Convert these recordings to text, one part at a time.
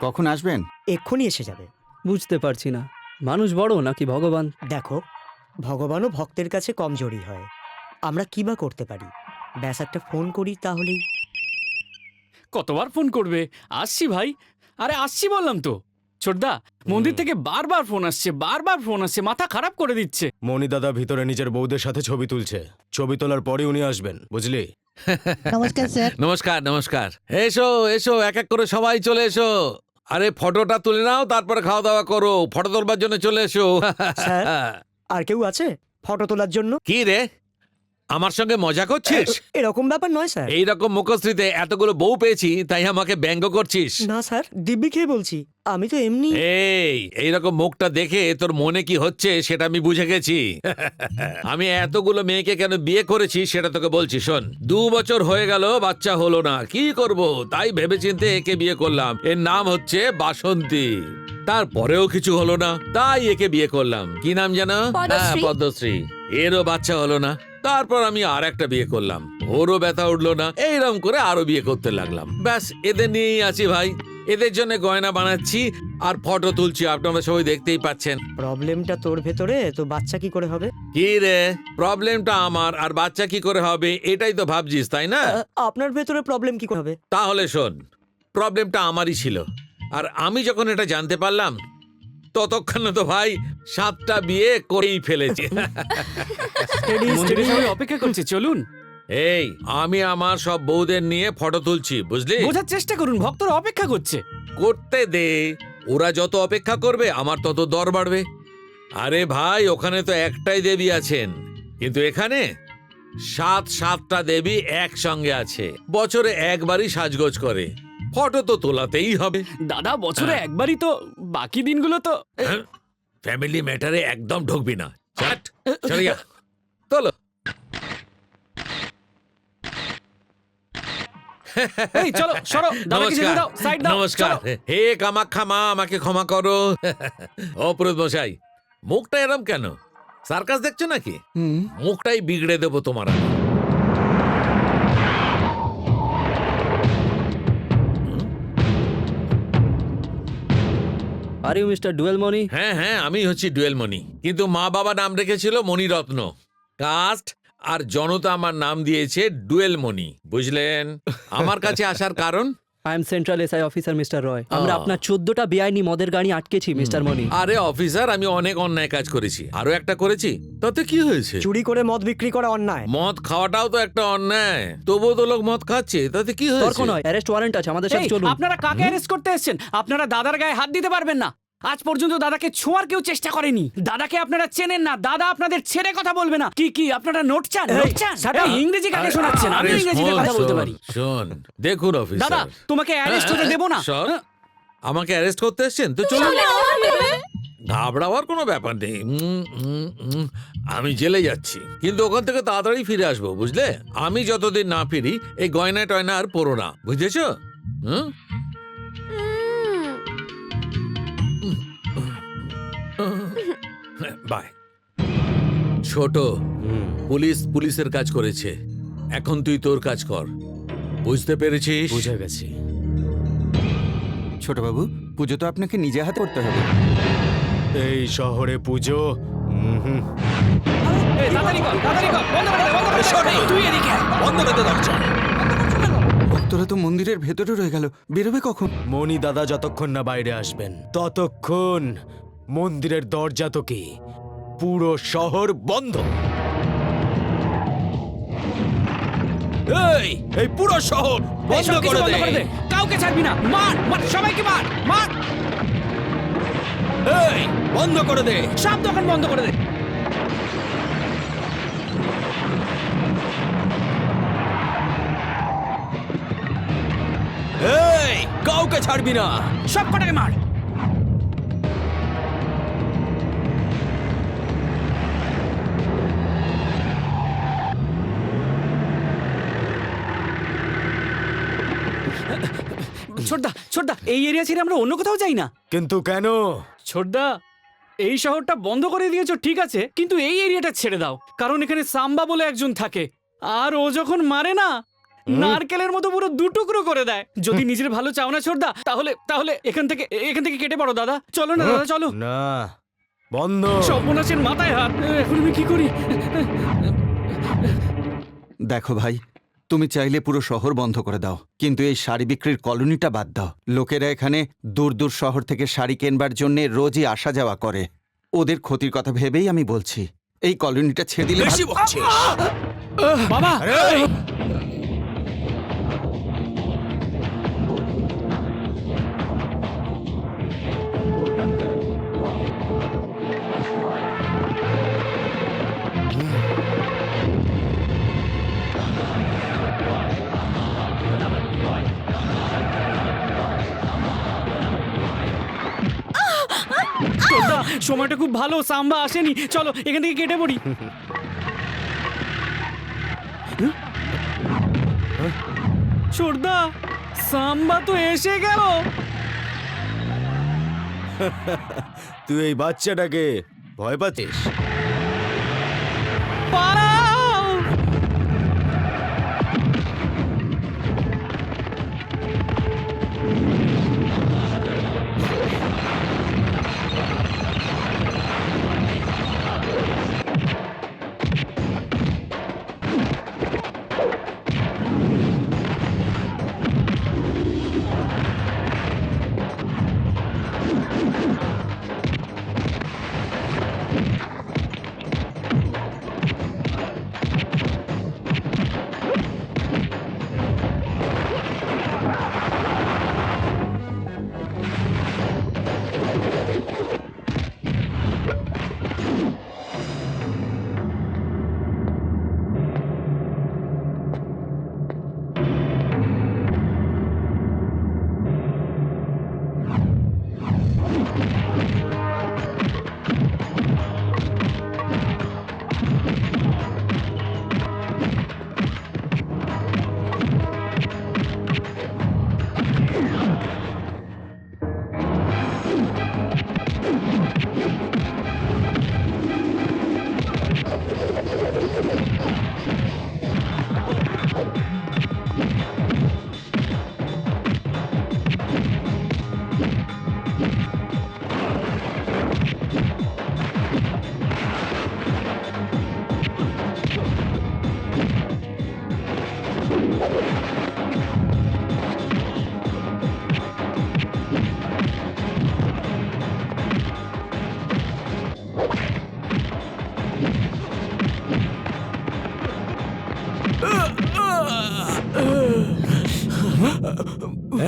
কখন আসবেন? এক্ষুনি এসে যাবে। বুঝতে পারছি না, মানুষ বড় নাকি ভগবান? দেখো, ভগবানও ভক্তের কাছে কমজোরি হয়। আমরা কি বা করতে পারি? ব্যাস একটা ফোন করি তাহলেই। কতবার ফোন করবে? আসছি ভাই, আরে আসছি বললাম তো। ছোটদা, মন্দির থেকে বারবার ফোন আসছে, বারবার ফোন আসছে, মাথা খারাপ করে দিচ্ছে। মণি দাদা ভিতরে নিজের বউদের সাথে ছবি তুলছে। ছবি তোলার পরে উনি আসবেন, বুঝলি? নমস্কার স্যার। নমস্কার নমস্কার। এসো এসো, এক এক করে সবাই চলে এসো। আরে ফটোটা তুলে নাও, তারপরে খাওয়া দাওয়া করো। ফটো তোলবার জন্য চলে এসো। স্যার, আর কেউ আছে ফটো তোলার জন্য? কি রে, আমার সঙ্গে মজা করছিস? এরকম ব্যাপার নয় স্যার। এইরকম মুখশ্রীতে এতগুলো বউ পেয়েছি, তাই আমাকে ব্যঙ্গ করছিস? না স্যার, দিব্যি খেয়ে বলছি। আমি তো এমনি। এইরকম মুখটা দেখে তোর মনে কি হচ্ছে সেটা আমি বুঝে গেছি। আমি এতগুলো মেয়েকে কেন বিয়ে করেছি সেটা তোকে বলছি, শোন। 2 বছর হয়ে গেল, বাচ্চা হলো না, কি করব? তাই ভেবেচিন্তে একে বিয়ে করলাম। এর নাম হচ্ছে বাসন্তী। তারপরেও কিছু হলো না, তাই একে বিয়ে করলাম। কি নাম জানো? পদ্মশ্রী। পদ্মশ্রী। এরও বাচ্চা হলো না, তারপর আমি আর একটা বিয়ে করলাম, ওরও ব্যথা উঠলো না। এইরকম করে আরো বিয়ে করতে লাগলাম। ব্যাস, এদের নিয়েই আছি ভাই। এদের জন্য গয়না বানাচ্ছি আর ফটো তুলছি, আপনারা সবাই দেখতেই পাচ্ছেন। প্রবলেমটা তোর ভেতরে, তো বাচ্চা কি করে হবে? কি রে, প্রবলেমটা আমার আর বাচ্চা কি করে হবে এটাই তো ভাবছিস, তাই না? আপনার ভেতরে প্রবলেম কি করে হবে? তাহলে শোন, প্রবলেমটা আমারই ছিল। আর আমি যখন এটা জানতে পারলাম, ততক্ষণে তো ভাই 7টা বিয়ে করেই ফেলেছি। মন্দিরে সবাই অপেক্ষা করছে, চলুন। এই, আমি আমার সব বউদের নিয়ে ফটো তুলছি, বুঝলি? বোঝার চেষ্টা করুন, ভক্তরা অপেক্ষা করছে। করতে দে, ওরা যত অপেক্ষা করবে আমার তত দর বাড়বে। আরে ভাই, ওখানে তো একটাই দেবী আছেন, কিন্তু এখানে 7টা দেবী একসঙ্গে আছে। বছরে একবারই সাজগোজ করে, ফটো তো তোলাতেই হবে। দাদা, বছরে একবারই তো, বাকি দিনগুলো তো। ফ্যামিলি ম্যাটারে একদম ঢুকবি না। চাট, চলে যা, তোলো। এই চলো, সরো, দাদাকে যেতে দাও, সাইড দাও। নমস্কার। চলো। হে কামাখ্যা মা, আমাকে ক্ষমা করো। ও পুরোহিত মশাই, মুখটা এরম কেন? সার্কাস দেখছো নাকি? মুখটাই বিগড়ে দেবো তোমার আমি। আর ইউ মিস্টার ডুয়েল মনি? হ্যাঁ হ্যাঁ, আমি হচ্ছি ডুয়েল মণি, কিন্তু মা বাবা নাম রেখেছিল মণিরত্ন। কাস্ট আর জনতা আমার নাম দিয়েছে ডুয়েল মণি, বুঝলেন? আমার কাছে আসার কারণ? I am central SI officer mister Roy. আমরা আপনার 14টা বেআইনি মদের গাড়ি আটকেছি মিস্টার মনি। আরে অফিসার, আমি অনেক অন্যায় কাজ করেছি, আরো একটা করেছি, তাতে কি হয়েছে? চুরি করে মদ বিক্রি করা অন্যায়। মদ খাওয়াটাও তো একটা অন্যায়, তবুও তো লোক মদ খাচ্ছে, তাতে কি তর্ক হয়েছে? নয়, অ্যারেস্ট ওয়ারেন্ট আছে, আমাদের সাথে এই, চলুন। আপনারা কাকে অ্যারেস্ট করতে এসেছেন? আপনারা দাদার গায়ে হাত দিতে পারবেন না। আজ পর্যন্ত দাদাকে ছোঁয়ার কেউ চেষ্টা করেনি। দাদাকে আপনারা চেনেন না, দাদা আপনাদের ছেড়ে কথা বলবে না। কি কি আপনারা নোট চান? নোট চান? এই, ইংরেজি কাকে শোনাচ্ছেন? আমি আরে ইংরেজিতে শোন, কথা বলতে শোন, পারি। শোন, দেখুন অফিসার, দাদা, তোমাকে অ্যারেস্ট হতে দেব না। শোন, আমাকে অ্যারেস্ট করতে এসেছেন তো চলুন। ঘাবড়াওয়ার কোনো ব্যাপার নেই। আমি জেলে যাচ্ছি, কিন্তু ওখান থেকে তাড়াতাড়ি ফিরে আসবো, বুঝলে? আমি যতদিন না ফিরি এই গয়না টয়না আর পরো না, বুঝেছো? হুম, বাই। ছোট, পুলিশের কাজ করেছে, এখন তুই তোর কাজ কর, বুঝতে পেরেছিস? বুঝে গেছি। ছোটবাবু, পুজো তো আপনাকে নিজে হাতে করতে হবে। এই শহরে পুজো? এই, তাড়াতাড়ি কর, তাড়াতাড়ি কর, বন্ধ করে দে, বন্ধ করে দে। এই, তুই এদিকে আয়। বন্ধ করতে দরজা। ভক্তরা তো মন্দিরের ভেতরে রয়ে গেল, বেরোবে কখন? মণি দাদা যতক্ষণ না বাইরে আসবেন ততক্ষণ মন্দিরের দরজা তো কি, পুরো শহর বন্ধ। এই পুরো শহর এই, বন্ধ সবকিছু করে বন্ধ করে দে। দে। কাউকে ছাড়বি না। মার, মার, সবাইকে মার, মার। এই বন্ধ করে দে। সব দোকান বন্ধ করে দে। এই কাউকে ছাড়বি না। সব কটাকে মার। ছোটদা, ছোটদা, এই এরিয়া ছেড়ে আমরা অন্য কোথাও যাই না। কিন্তু কেন? ছোটদা, এই শহরটা বন্ধ করে দিয়েছো ঠিক আছে, কিন্তু এই এরিয়াটা ছেড়ে দাও। কারণ এখানে সাম্বা বলে একজন থাকে, আর ও যখন মারে না, নারকেলের মতো পুরো দুটুকরো করে দেয়। যদি নিজের ভালো চাও না ছোটদা, তাহলে তাহলে এখান থেকে কেটে পড়ো দাদা। চলো না দাদা, চলো। না, বন্ধ। সর্বনাশের মাথায় হাত। এখন আমি কি করি? দেখো ভাই, তুমি চাইলে পুরো শহর বন্ধ করে দাও, কিন্তু এই শাড়ি বিক্রির কলোনিটা বাদ দাও। লোকেরা এখানে দূর দূর শহর থেকে শাড়ি কেনবার জন্য রোজই আসা যাওয়া করে। ওদের ক্ষতির কথা ভেবেই আমি বলছি, এই কলোনিটা ছেড়ে দিলে বেশি ভালো- বকছিস। বাবা, আরে, ছোটদা সময়টা খুব ভালো, সাম্বা আসেনি। চলো এখান থেকে কেটে পড়ি। ছোটদা, সাম্বা তো এসে গেল। তুই এই বাচ্চাটাকে ভয় পাচ্ছিস? পালাও!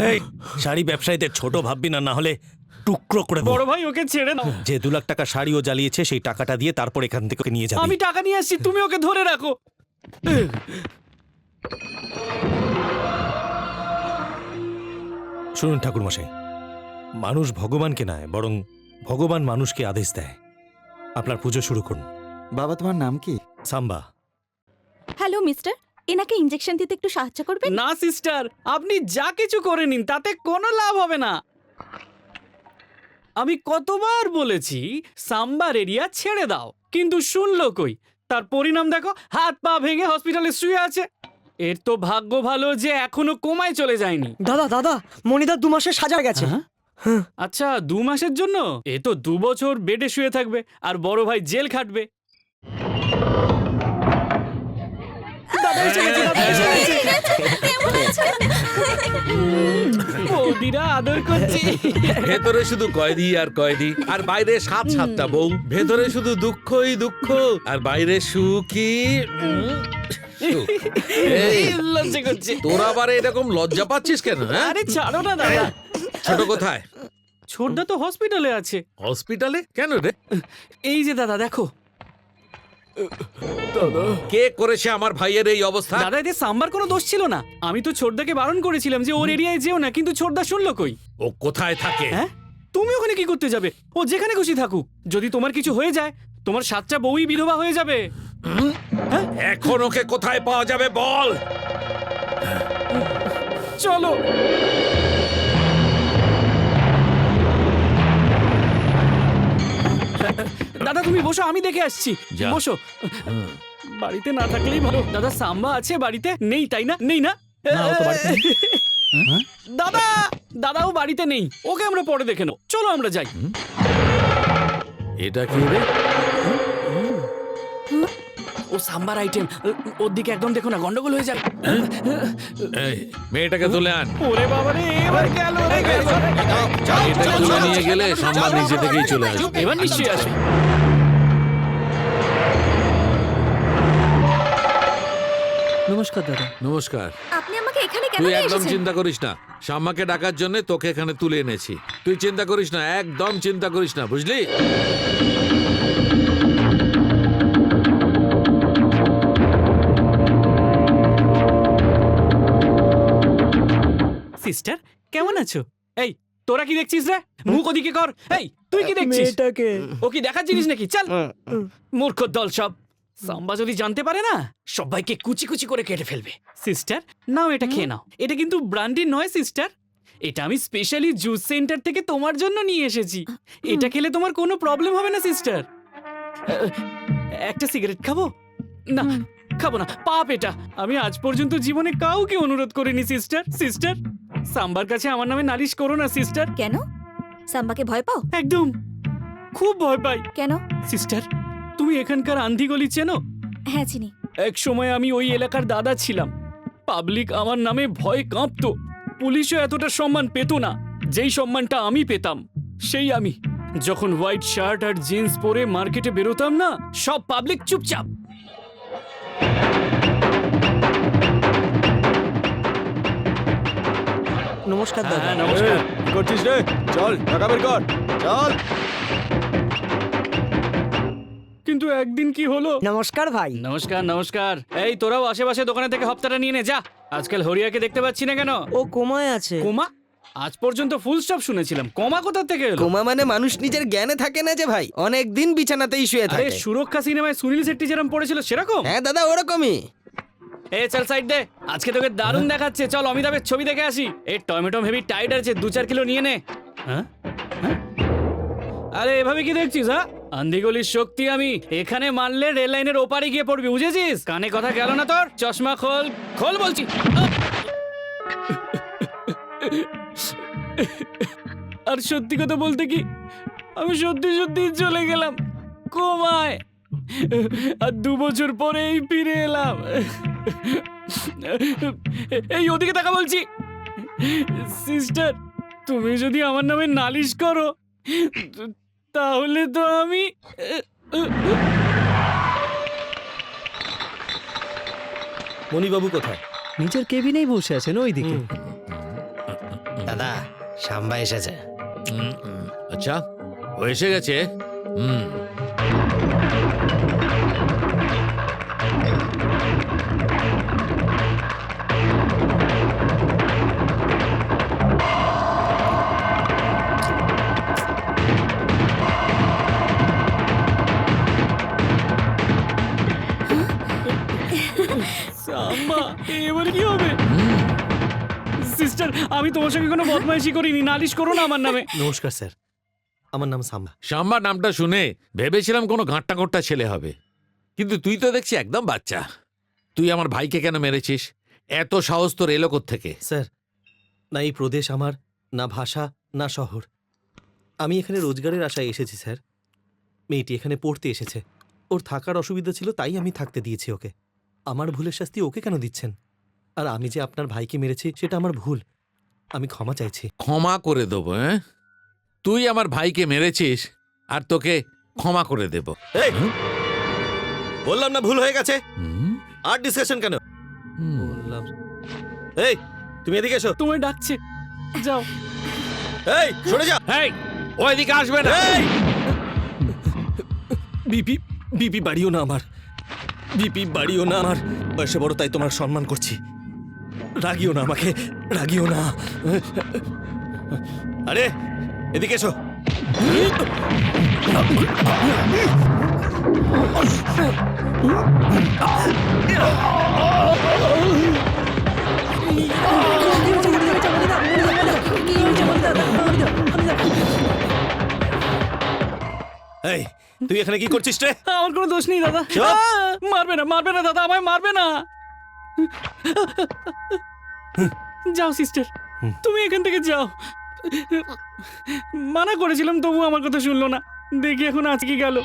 এই শাড়ি ব্যবসায়ীদের ছোট ভাববি না, না হলে টুকরো করে দেবো। বড় ভাই, ওকে ছেড়ে দাও। যে 2 লাখ টাকা শাড়ি ও জ্বালিয়েছে সেই টাকাটা দিয়ে তারপর এখান থেকে ওকে নিয়ে যাবি। আমি টাকা নিয়ে আসছি, তুমি ওকে ধরে রাখো। শুনুন ঠাকুরমশাই, মানুষ ভগবানকে নয় বরং ভগবান মানুষকে আদেশ দেয়। আপনার পুজো শুরু করুন। বাবা, তোমার নাম কি? সাম্বা। হ্যালো মিস্টার, এনাকে ইনজেকশন দিতে একটু সাহায্য করবেন? না সিস্টার, আপনি যা কিছু করে নিন, তাতে কোনো লাভ হবে না। আমি কতবার বলেছি সাম্বার এরিয়া ছেড়ে দাও, কিন্তু শুনলো কই? তার পরিণাম দেখো, হাত পা ভেঙে হসপিটালে শুয়ে আছে। এর তো ভাগ্য ভালো যে এখনো কোমায় চলে যায়নি। দাদা দাদা, মনিদার 2 মাসের সাজা গেছে। আচ্ছা, 2 মাসের জন্য? এ তো 2 বছর বেডে শুয়ে থাকবে, আর বড় ভাই জেল খাটবে। বৌদিরা আদর করছি। ভেতরে শুধু কয়েদি আর কয়েদি, আর বাইরে 7-7টা বউ। ভেতরে শুধু দুঃখই দুঃখ, আর বাইরে সুখী সুখ। এই, লজ্জা করছে। তোরা আবার এরকম লজ্জা পাচ্ছিস কেন? হ্যাঁ, আরে ছাড়ো না দাদা। ছোট কোথায়? ছোটদা তো হসপিটালে আছে। হসপিটালে কেন রে? এই যে দাদা দেখো। কে করেছে আমার ভাইয়ের এই অবস্থা? দাদা, এতে সাম্বার কোনো দোষ ছিল না। আমি তো ছোটদাকে বারণ করেছিলাম যে ওর এরিয়ায় যেও না, কিন্তু ছোটদা শুনলো কই? ও কোথায় থাকে? হ্যাঁ, তুমি ওখানে কি করতে যাবে? ও যেখানে খুশি থাকুক। যদি তোমার কিছু হয়ে যায়, তোমার 7টা বউই বিধবা হয়ে যাবে। এখন ওকে কোথায় পাওয়া যাবে বল? চলো। দাদা তুমি বসো, আমি দেখে আসছি। যা। বসো। বাড়িতে না থাকলেই ভালো। দাদা, সাম্বা আছে বাড়িতে? নেই তাই না? নেই না? না, ও তো বাড়িতে নেই। দাদা দাদাও বাড়িতে নেই, ওকে আমরা পরে দেখে নেব। চলো আমরা যাই। এটা কি রে? ও সাম্বার আইটেম, ওর দিকে একদম দেখো না, গন্ডগোল হয়ে যাবে। এই, মেয়েটাকে তুলে আন। ওরে বাবা রে, এবার গেল রে, গেল। মেয়েটাকে তুলে নিয়ে গেলে সাম্বার নিজে থেকেই চলে আসবে। এবার নিশ্চয়ই আসবে। নমস্কার দাদা। নমস্কার। আপনি আমাকে এখানে কেন তুই নিয়ে একদম এসেছেন? চিন্তা করিস না, শাম্মাকে ডাকার জন্য তোকে এখানে তুলে এনেছি। তুই চিন্তা করিস না, একদম চিন্তা করিস না, বুঝলি? সিস্টার কেমন আছো? এই তোরা কি দেখছিস রে? মুখ ওদিকে কর। এই তুই কি দেখছিস? মেয়েটাকে ও কি দেখার জিনিস নাকি? চল। মূর্খ দল সব। সাম্বা যদি জানতে পারে না, সবাইকে কুচি কুচি করে কেটে ফেলবে। সিস্টার নাও, এটা খেয়ে নাও। এটা কিন্তু ব্র্যান্ডি নয় সিস্টার, এটা আমি স্পেশালি জুস সেন্টার থেকে তোমার জন্য নিয়ে এসেছি। এটা খেলে তোমার কোনো প্রবলেম হবে না সিস্টার। একটা সিগারেট খাবো? না খাবো না, পাপ এটা। আমি আজ পর্যন্ত জীবনে কাউকে অনুরোধ করিনি সিস্টার। সিস্টার সাম্বার কাছে আমার নামে নালিশ করো না সিস্টার। কেন? সাম্বাকে ভয় পাও? একদম, খুব ভয় পাই। কেন? সিস্টার তুমি এখানকার আন্ধি গলি চেনো? হ্যাঁ চিনি। এক সময় আমি ওই এলাকার দাদা ছিলাম। পাবলিক আমার নামে ভয় কাঁপতো, পুলিশও এতটা সম্মান পেত না যেই সম্মানটা আমি পেতাম। সেই আমি যখন হোয়াইট শার্ট আর জিন্স পরে মার্কেটে বেরোতাম না, সব পাবলিক চুপচাপ। নমস্কার দাদা। হ্যাঁ, নমস্কার। করছিস রে? চল টাকা বের কর, চল। কিন্তু একদিন কি হলো? নমস্কার ভাই। নমস্কার নমস্কার। এই তোরাও আশেপাশে দোকানে থেকে হপ্তাটা নিয়ে নে যা। আজকাল হরিয়াকে দেখতে পাচ্ছি না কেন? ও কোমায় আছে। কোমা? আজ পর্যন্ত ফুল স্টপ শুনেছিলাম, কমা কোথা থেকে এলো? কোমা মানে মানুষ নিজের জ্ঞানে থাকে না যে ভাই, অনেক দিন বিছানাতেই শুয়ে আরে থাকে। সুরক্ষা সিনেমায় সুনীল শেট্টি যেরকম পড়েছিল সেরকম? হ্যাঁ দাদা, ওরকমই। এ চল সাইড দে, আজকে তোকে দারুণ দেখাচ্ছে। চল অমিতাভের ছবি দেখে আসি। এই টমেটো হেভি টাইট আছে, 2-4 কিলো নিয়ে নে। হ্যাঁ হ্যাঁ? আরে এভাবে কি দেখছিস? হ্যাঁ, আন্ধিগলির শক্তি আমি। এখানে মারলে রেল লাইনের ওপারে গিয়ে পড়বি, বুঝেছিস? কানে কথা গেল না তোর? চশমা খোল, খোল বলছি। আর সত্যি কথা বলতে কি, আমি সত্যি সত্যি চলে গেলাম কোমায়। আর 2 বছর পরেই ফিরে এলাম। এই ওদিকে তাকা বলছি। সিস্টার তুমি যদি আমার নামে নালিশ করো, তাহলে তো আমি মণিবাবু কোথায়? নিজের কেবিনেই বসে আছেন ওইদিকে। দাদা সাম্বা এসেছে। আচ্ছা, ও এসে গেছে। হুম। সাম্বা, এবার কি হবে? সিস্টার আমি তোমার সঙ্গে কোনো বদমাইশি করিনি, নালিশ করো না আমার নামে। নমস্কার স্যার, আমার নাম সাম্বা। শাম্বা নামটা শুনে ভেবেছিলাম কোনো ঘাট্টা ঘোট্টা ছেলে হবে, কিন্তু তুই তো দেখছি একদম বাচ্চা। তুই আমার ভাইকে কেন মেরেছিস? এত সাহস তোর এলো থেকে? স্যার, না এই প্রদেশ আমার, না ভাষা, না শহর। আমি এখানে রোজগারের আশায় এসেছি স্যার। মেয়েটি এখানে পড়তে এসেছে, ওর থাকার অসুবিধা ছিল, তাই আমি থাকতে দিয়েছি ওকে। আমার ভুলের শাস্তি ওকে কেন দিচ্ছেন? আর আমি যে আপনার ভাইকে মেরেছি সেটা আমার ভুল, আমি ক্ষমা চাইছি। ক্ষমা করে দেবো? হ্যাঁ, তুই আমার ভাইকে মেরেছিস আর তোকে ক্ষমা করে দেব? এই, বললাম না ভুল হয়ে গেছে, হুম? আর ডিসকাশন কেন? হুম। বললাম। এই তুমি এদিকে এসো। তোমায় ডাকছে, যাও। এই সরে যা। এই, ওইদিকে আসবে না। এই বিপি বিপি বাড়িও না আমার, বিপি বাড়িও না আমার। বয়সে বড় তাই তোমার সম্মান করছি, রাগিও না আমাকে, রাগিও না। আরে এদিকে এসো। এই তুই এখানে কি করছিস রে? আমার কোনো দোষ নেই দাদা। চুপ! মারবে না, মারবে না দাদা, আমায় মারবে না। যাও সিস্টার, তুমি এখান থেকে যাও। মানা করেছিলাম তবু আমার কথা শুনলো না, দেখি এখন আজকে গেল।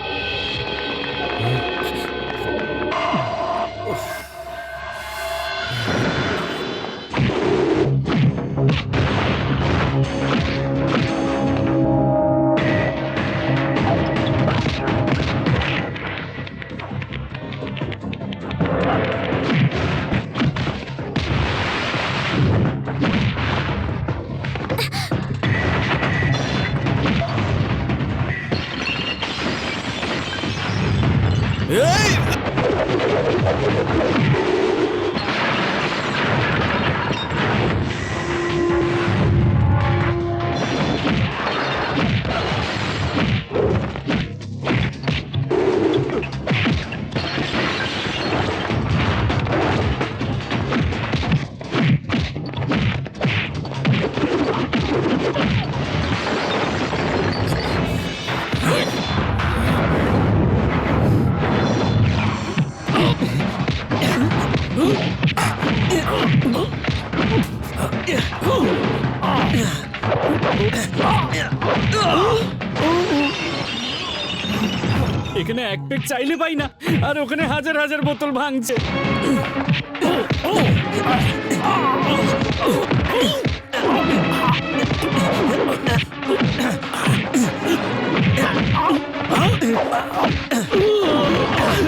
এখানে এক পেক চাইলে পাই না, আর ওখানে হাজার হাজার বোতল ভাঙছে।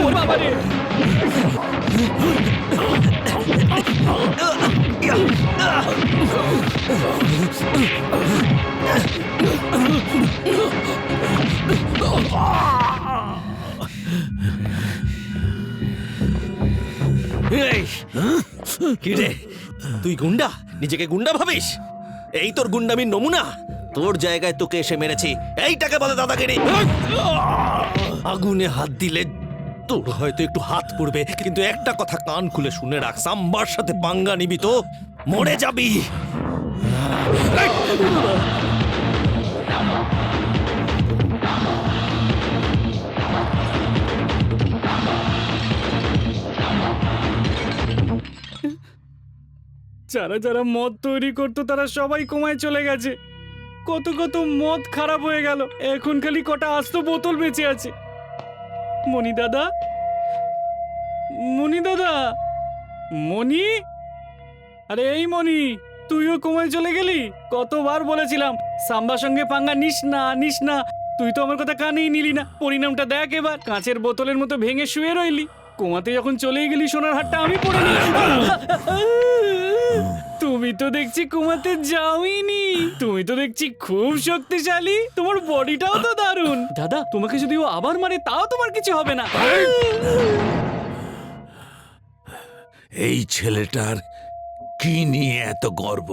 ও বাবারে! এই, কি রে, তুই গুন্ডা? নিজেকে গুন্ডা ভাবিস? এই তোর গুন্ডামির নমুনা? তোর জায়গায় তোকে এসে মেরেছি, এইটাকে বলে দাদাগিরি। আগুনে হাত দিলে তোর হয়তো একটু হাত পুড়বে, কিন্তু একটা কথা কান খুলে শুনে রাখ, সাম্বার সাথে পাঙ্গা নিবি তো মরে যাবি। যারা যারা মদ তৈরি করতো তারা সবাই কমায় চলে গেছে। কত কত মদ খারাপ হয়ে গেল, এখন খালি কটা আস্ত বোতল বেঁচে আছে। মণি দাদা, মণি দাদা, মণি, আরে এই মণি, তুইও কমায় চলে গেলি? কতবার বলেছিলাম সাম্বার সঙ্গে পাঙ্গা নিস না, নিস না, তুই তো আমার কথা কানেই নিলি না। পরিণামটা দেখ এবার, কাঁচের বোতলের মতো ভেঙে শুয়ে রইলি। কোমাতে যখন চলেই গেলি সোনার হারটা আমি পড়ে নি। তুমি তো দেখছি কোমাতে যাওইনি, তুমি তো দেখছি খুব শক্তিশালী, তোমার বডিটাও তো দারুণ। দাদা, তোমাকে যদি ও আবার মারে তাও তোমার কিছু হবে না। এই ছেলেটার কি নিয়ে এত গর্ব?